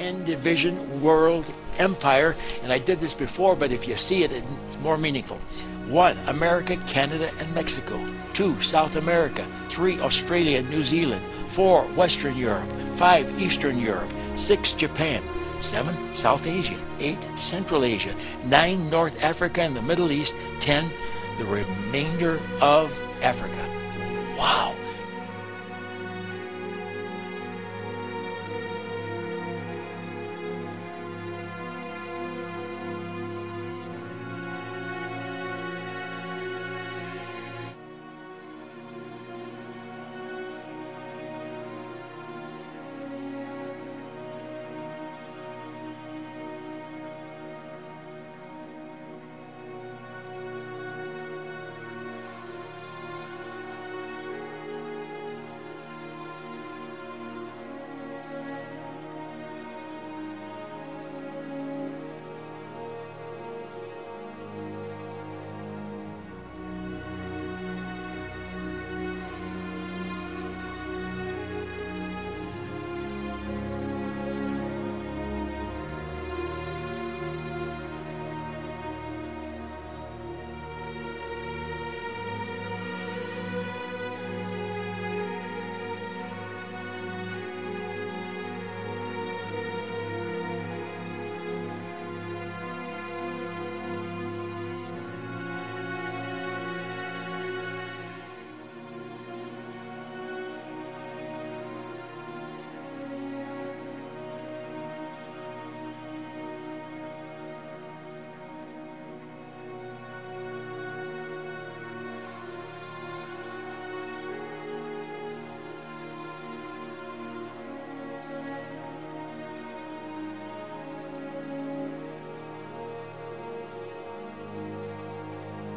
10-division world empire, and I did this before, but if you see it, it's more meaningful. 1. America, Canada, and Mexico. 2. South America. 3. Australia and New Zealand. 4. Western Europe. 5. Eastern Europe. 6. Japan. 7. South Asia. 8. Central Asia. 9. North Africa and the Middle East. 10. The remainder of Africa. Wow!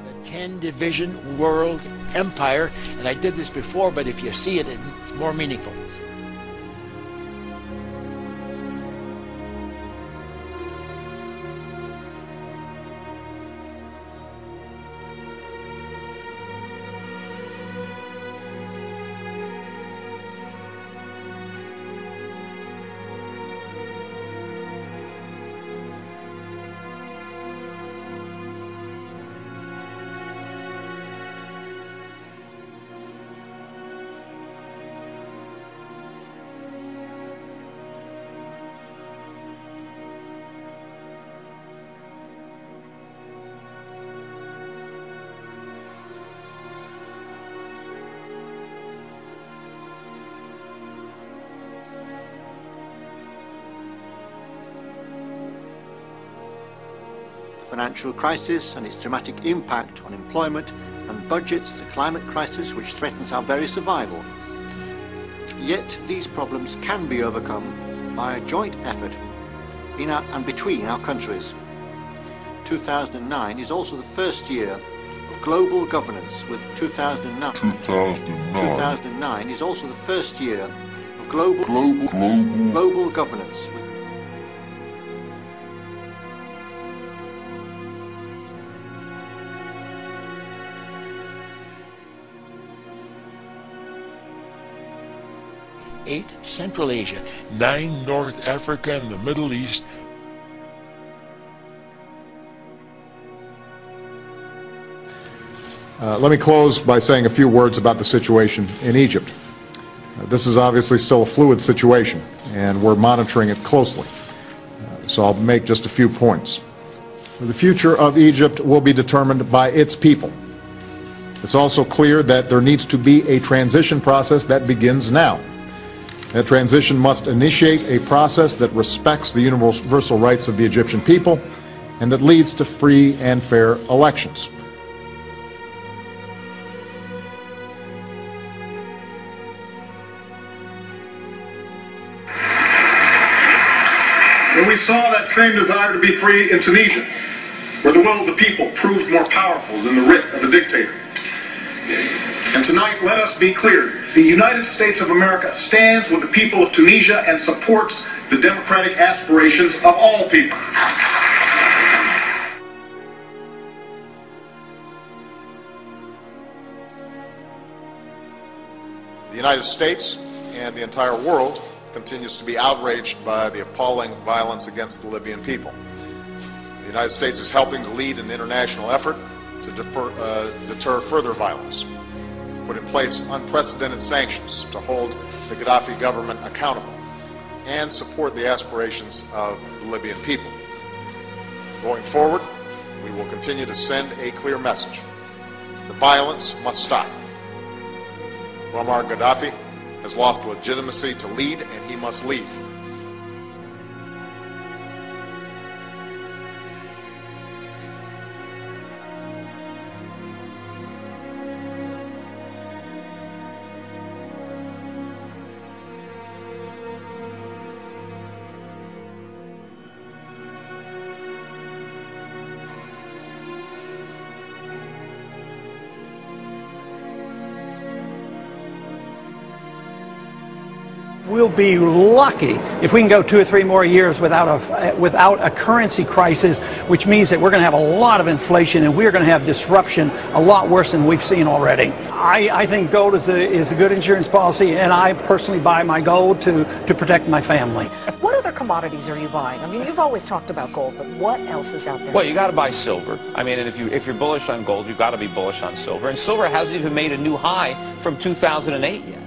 The 10-division world empire, and I did this before, but if you see it, it's more meaningful. The financial crisis and its dramatic impact on employment and budgets, the climate crisis which threatens our very survival. Yet these problems can be overcome by a joint effort in and between our countries. 2009 is also the first year of global governance, with 2009 is also the first year of global governance. 8. Central Asia. 9. North Africa and the Middle East. Let me close by saying a few words about the situation in Egypt. This is obviously still a fluid situation, and we're monitoring it closely. So I'll make just a few points. The future of Egypt will be determined by its people. It's also clear that there needs to be a transition process that begins now. That transition must initiate a process that respects the universal rights of the Egyptian people and that leads to free and fair elections. And we saw that same desire to be free in Tunisia, where the will of the people proved more powerful than the writ of a dictator. And tonight, let us be clear. The United States of America stands with the people of Tunisia and supports the democratic aspirations of all people. The United States and the entire world continues to be outraged by the appalling violence against the Libyan people. The United States is helping to lead an international effort to deter further violence, put in place unprecedented sanctions to hold the Gaddafi government accountable, and support the aspirations of the Libyan people. Going forward, we will continue to send a clear message. The violence must stop. Muammar Gaddafi has lost legitimacy to lead, and he must leave. We'll be lucky if we can go 2 or 3 more years without a currency crisis, which means that we're going to have a lot of inflation and we're going to have disruption a lot worse than we've seen already. I think gold is a good insurance policy, and I personally buy my gold to protect my family. What other commodities are you buying? I mean, you've always talked about gold, but what else is out there? Well, you got to buy silver. I mean, and if you're bullish on gold, you've got to be bullish on silver. And silver hasn't even made a new high from 2008 yet.